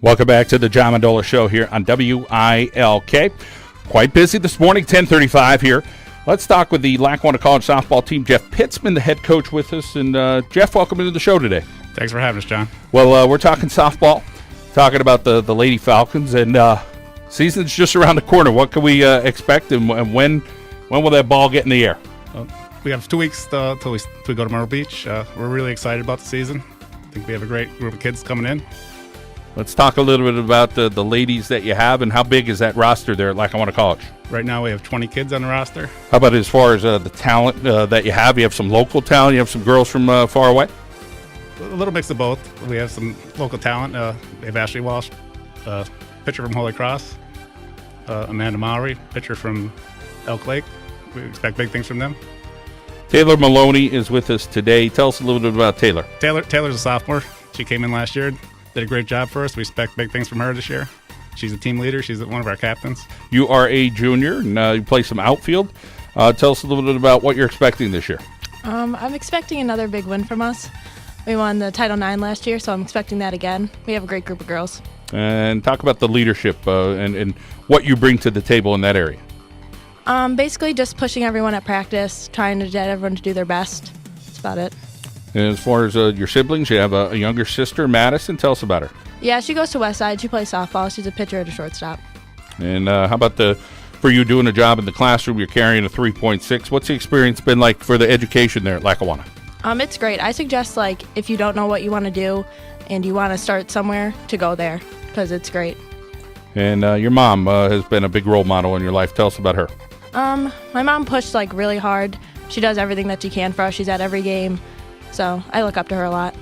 Welcome back to the John Mendola Show here on WILK. Quite busy this morning, 10:35 here. Let's talk with the Lackawanna College softball team. Jeff Pitzman, the head coach, with us. And Jeff, welcome to the show today. Thanks for having us, John. Well, we're talking softball, talking about the Lady Falcons, and season's just around the corner. What can we expect, and when will that ball get in the air? We have 2 weeks till we go to Myrtle Beach. We're really excited about the season. I think we have a great group of kids coming in. Let's talk a little bit about the ladies that you have, and how big is that roster there at Lackawanna College? Right now we have 20 kids on the roster. How about as far as the talent that you have? You have some local talent. You have some girls from far away? A little mix of both. We have some local talent. We have Ashley Walsh, pitcher from Holy Cross. Amanda Mowry, pitcher from Elk Lake. We expect big things from them. Taylor Maloney is with us today. Tell us a little bit about Taylor. Taylor's a sophomore. She came in last year, did a great job for us. We expect big things from her this year. She's a team leader. She's one of our captains. You are a junior, and you play some outfield. Tell us a little bit about what you're expecting this year. I'm expecting another big win from us. We won the Title IX last year, so I'm expecting that again. We have a great group of girls. And talk about the leadership and what you bring to the table in that area. Basically just pushing everyone at practice, trying to get everyone to do their best. That's about it. And as far as your siblings, you have a younger sister, Madison. Tell us about her. Yeah, she goes to Westside. She plays softball. She's a pitcher at a shortstop. And how about for you doing a job in the classroom? You're carrying a 3.6. What's the experience been like for the education there at Lackawanna? It's great. I suggest, if you don't know what you want to do and you want to start somewhere, to go there, because it's great. And your mom has been a big role model in your life. Tell us about her. My mom pushed really hard. She does everything that she can for us. She's at every game, so I look up to her a lot.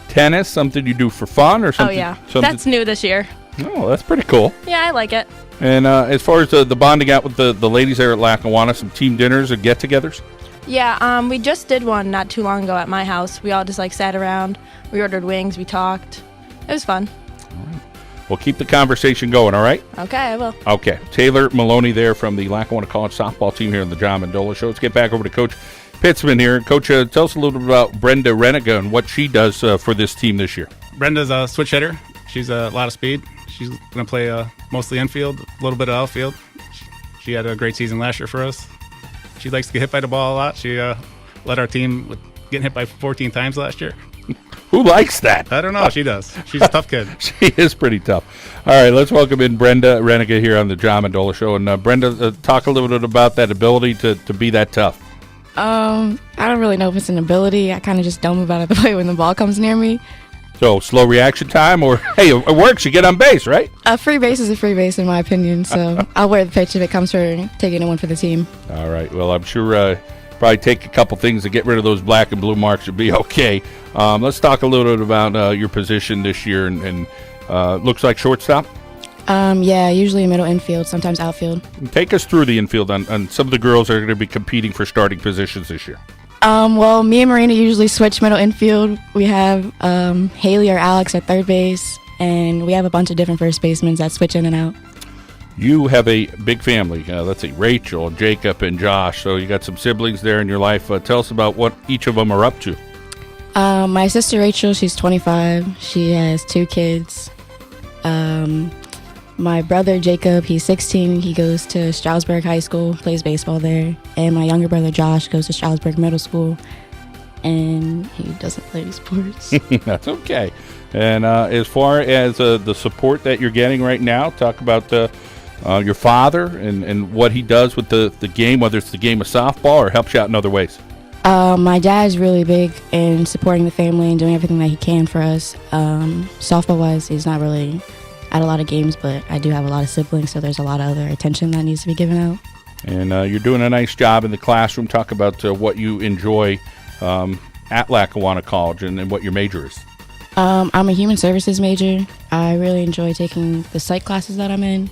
Tennis, something you do for fun, or something? Oh yeah, that's new this year. Oh, that's pretty cool. Yeah, I like it. And as far as the bonding out with the ladies there at Lackawanna, some team dinners and get-togethers? Yeah, we just did one not too long ago at my house. We all just sat around. We ordered wings. We talked. It was fun. All right. Well, keep the conversation going, all right? Okay, I will. Okay. Taylor Maloney there from the Lackawanna College softball team here on the John Mendola Show. Let's get back over to Coach Pitzman here. Coach, tell us a little bit about Brenda Reniga and what she does for this team this year. Brenda's a switch hitter. She's a lot of speed. She's going to play mostly infield, a little bit of outfield. She had a great season last year for us. She likes to get hit by the ball a lot. She led our team with getting hit by 14 times last year. Who likes that? I don't know. She does. She's a tough kid. She is pretty tough. All right, let's welcome in Brenda Reniga here on the John Mendola Show. And Brenda, talk a little bit about that ability to be that tough. I don't really know if it's an ability. I kind of just don't move out of the way when the ball comes near me. So slow reaction time, or hey, it works. You get on base, right? A free base is a free base in my opinion. So I'll wear the pitch if it comes for taking a win for the team. All right. Well, I'm sure probably take a couple things to get rid of those black and blue marks. Should be okay. Let's talk a little bit about your position this year, and looks like shortstop. Yeah, usually middle infield, sometimes outfield. Take us through the infield on some of the girls that are going to be competing for starting positions this year. Well, me and Marina usually switch middle infield. We have Haley or Alex at third base, and we have a bunch of different first basemen that switch in and out. You have a big family. Let's see, Rachel, Jacob, and Josh. So you got some siblings there in your life. Tell us about what each of them are up to. My sister Rachel, she's 25. She has 2 kids. My brother Jacob, he's 16. He goes to Stroudsburg High School, plays baseball there. And my younger brother Josh goes to Stroudsburg Middle School, and he doesn't play any sports. That's okay. And as far as the support that you're getting right now, talk about your father and what he does with the game, whether it's the game of softball or helps you out in other ways. My dad's really big in supporting the family and doing everything that he can for us. Softball-wise, he's not really at a lot of games, but I do have a lot of siblings, so there's a lot of other attention that needs to be given out. And you're doing a nice job in the classroom. Talk about what you enjoy at Lackawanna College and what your major is. I'm a human services major. I really enjoy taking the psych classes that I'm in.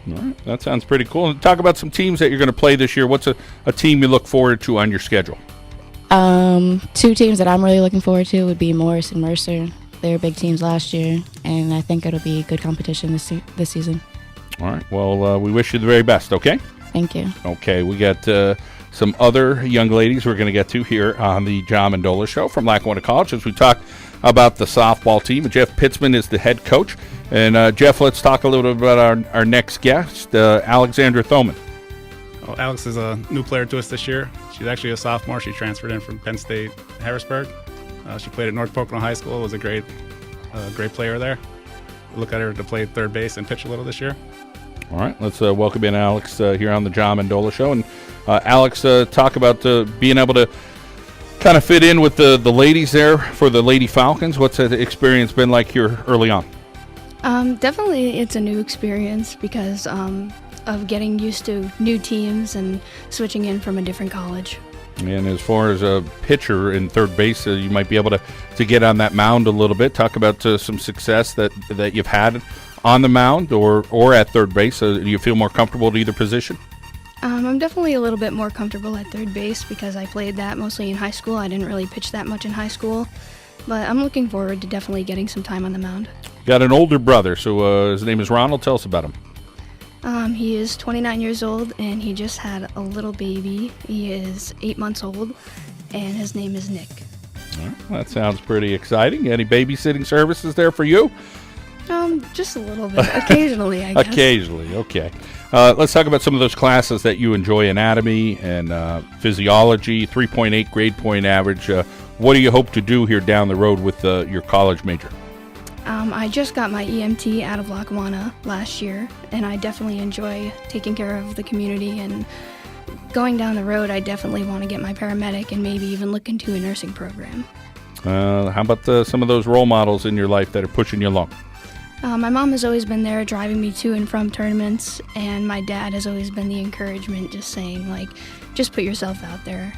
All right, that sounds pretty cool. And talk about some teams that you're going to play this year. What's a team you look forward to on your schedule? 2 teams that I'm really looking forward to would be Morris and Mercer. They were big teams last year, and I think it'll be good competition this season. All right. Well, we wish you the very best, okay? Thank you. Okay, we got some other young ladies we're going to get to here on the John Mendola Show from Lackawanna College as we talk about the softball team. Jeff Pitzman is the head coach. And, Jeff, let's talk a little bit about our next guest, Alexandra Thoman. Well, Alex is a new player to us this year. She's actually a sophomore. She transferred in from Penn State, Harrisburg. She played at North Pocono High School. Was a great player there. Look at her to play third base and pitch a little this year. All right, let's welcome in Alex here on the John Mendola Show. And Alex, talk about being able to kind of fit in with the ladies there for the Lady Falcons. What's that experience been like here early on? Definitely it's a new experience because of getting used to new teams and switching in from a different college. And as far as a pitcher in third base, you might be able to get on that mound a little bit. Talk about some success that you've had on the mound or at third base. Do you feel more comfortable at either position? I'm definitely a little bit more comfortable at third base because I played that mostly in high school. I didn't really pitch that much in high school, but I'm looking forward to definitely getting some time on the mound. Got an older brother, so his name is Ronald. Tell us about him. He is 29 years old, and he just had a little baby. He is 8 months old, and his name is Nick. All right, that sounds pretty exciting. Any babysitting services there for you? Just a little bit. Occasionally, I guess. Occasionally, okay. Let's talk about some of those classes that you enjoy: anatomy and physiology. 3.8 grade point average. What do you hope to do here down the road with your college major? I just got my EMT out of Lackawanna last year, and I definitely enjoy taking care of the community. And going down the road, I definitely want to get my paramedic and maybe even look into a nursing program. How about some of those role models in your life that are pushing you along? My mom has always been there driving me to and from tournaments, and my dad has always been the encouragement, just saying, like, just put yourself out there.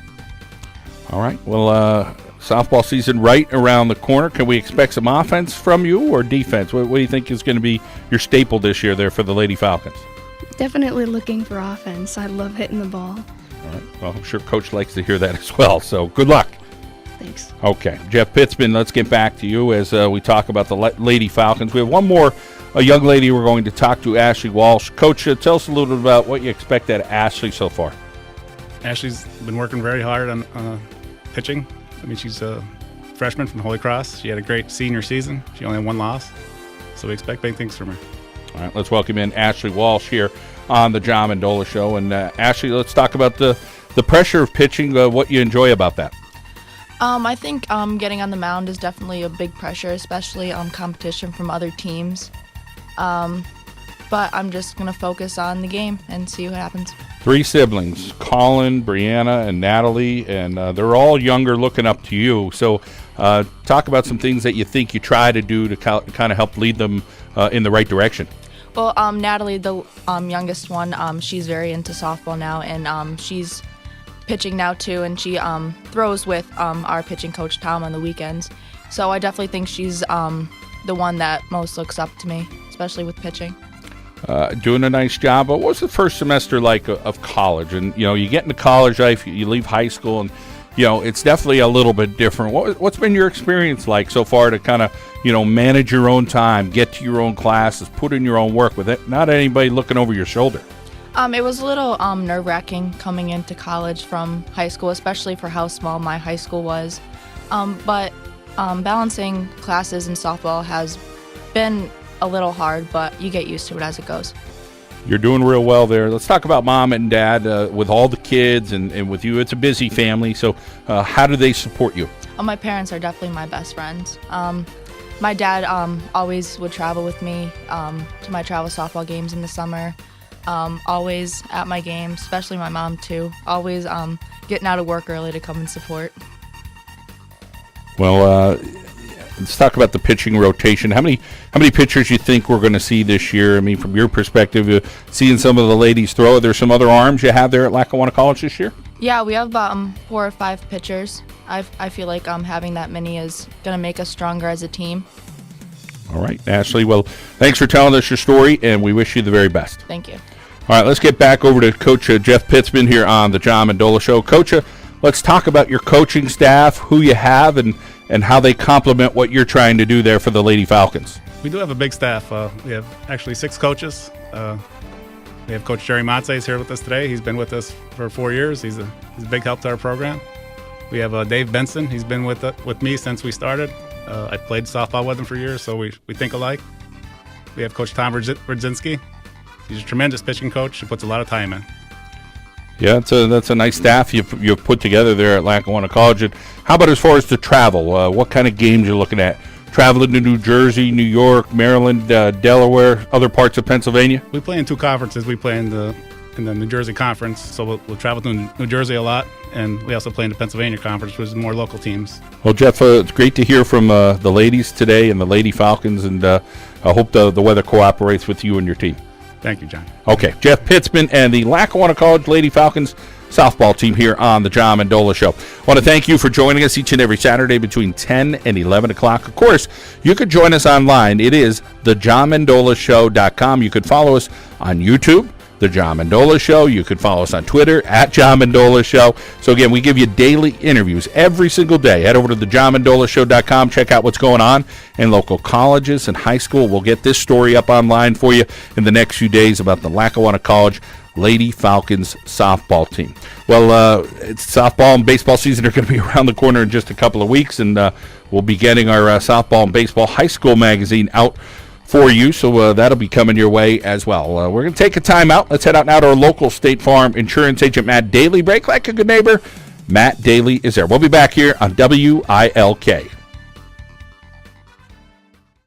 All right. Well, softball season right around the corner. Can we expect some offense from you or defense? What do you think is going to be your staple this year there for the Lady Falcons? Definitely looking for offense. I love hitting the ball. All right. Well, I'm sure Coach likes to hear that as well, so good luck. Thanks. Okay. Jeff Pitzman, let's get back to you as we talk about the Lady Falcons. We have one more young lady we're going to talk to, Ashley Walsh. Coach, tell us a little bit about what you expect out of Ashley so far. Ashley's been working very hard on pitching. I mean, she's a freshman from Holy Cross. She had a great senior season. She only had one loss, so we expect big things from her. All right, let's welcome in Ashley Walsh here on the John Mendola Show. And Ashley, let's talk about the pressure of pitching, what you enjoy about that. I think getting on the mound is definitely a big pressure, especially competition from other teams. But I'm just going to focus on the game and see what happens. 3 siblings, Colin, Brianna, and Natalie, and they're all younger looking up to you. So talk about some things that you think you try to do to kind of help lead them in the right direction. Well, Natalie, the youngest one, she's very into softball now, and she's pitching now too, and she throws with our pitching coach, Tom, on the weekends. So I definitely think she's the one that most looks up to me, especially with pitching. Doing a nice job. But what was the first semester like of college? And, you get into college life, you leave high school, and, it's definitely a little bit different. What's been your experience like so far to kind of, manage your own time, get to your own classes, put in your own work with it, not anybody looking over your shoulder? It was a little nerve-wracking coming into college from high school, especially for how small my high school was. But balancing classes and softball has been a little hard, but you get used to it as it goes. You're doing real well there. Let's talk about mom and dad with all the kids and with you. It's a busy family, so how do they support you? My parents are definitely my best friends. My dad always would travel with me to my travel softball games in the summer, always at my games, especially my mom too, always getting out of work early to come and support. Well, let's talk about the pitching rotation. How many pitchers you think we're going to see this year? I mean, from your perspective, seeing some of the ladies throw, are there some other arms you have there at Lackawanna College this year? Yeah, we have about 4 or 5 pitchers. I feel like having that many is going to make us stronger as a team. All right, Ashley. Well, thanks for telling us your story, and we wish you the very best. Thank you. All right, let's get back over to Coach Jeff Pitzman here on the John Mendola Show. Coach, let's talk about your coaching staff, who you have, and how they complement what you're trying to do there for the Lady Falcons. We do have a big staff. We have actually 6 coaches. We have Coach Jerry Matze here with us today. He's been with us for 4 years. He's a big help to our program. We have Dave Benson. He's been with me since we started. I played softball with him for years, so we think alike. We have Coach Tom Rudzinski. He's a tremendous pitching coach. He puts a lot of time in. Yeah, that's a nice staff you've put together there at Lackawanna College. And how about as far as the travel? What kind of games you're looking at? Traveling to New Jersey, New York, Maryland, Delaware, other parts of Pennsylvania? We play in 2 conferences. We play in the New Jersey Conference, so we'll travel to New Jersey a lot, and we also play in the Pennsylvania Conference, which is more local teams. Well, Jeff, it's great to hear from the ladies today and the Lady Falcons, and I hope the weather cooperates with you and your team. Thank you, John. Okay, Jeff Pitzman and the Lackawanna College Lady Falcons softball team here on the John Mendola Show. I want to thank you for joining us each and every Saturday between 10 and 11 o'clock. Of course, you could join us online. It is thejohnmendolashow.com. You could follow us on YouTube, The John Mendola Show. You could follow us on Twitter, @John Mendola Show. So, again, we give you daily interviews every single day. Head over to thejohnmendolashow.com. Check out what's going on in local colleges and high school. We'll get this story up online for you in the next few days about the Lackawanna College Lady Falcons softball team. Well, it's softball and baseball season are going to be around the corner in just a couple of weeks, and we'll be getting our softball and baseball high school magazine out for you, so that'll be coming your way as well. We're going to take a time out. Let's head out now to our local State Farm insurance agent, Matt Daly. Break like a good neighbor. Matt Daly is there. We'll be back here on WILK.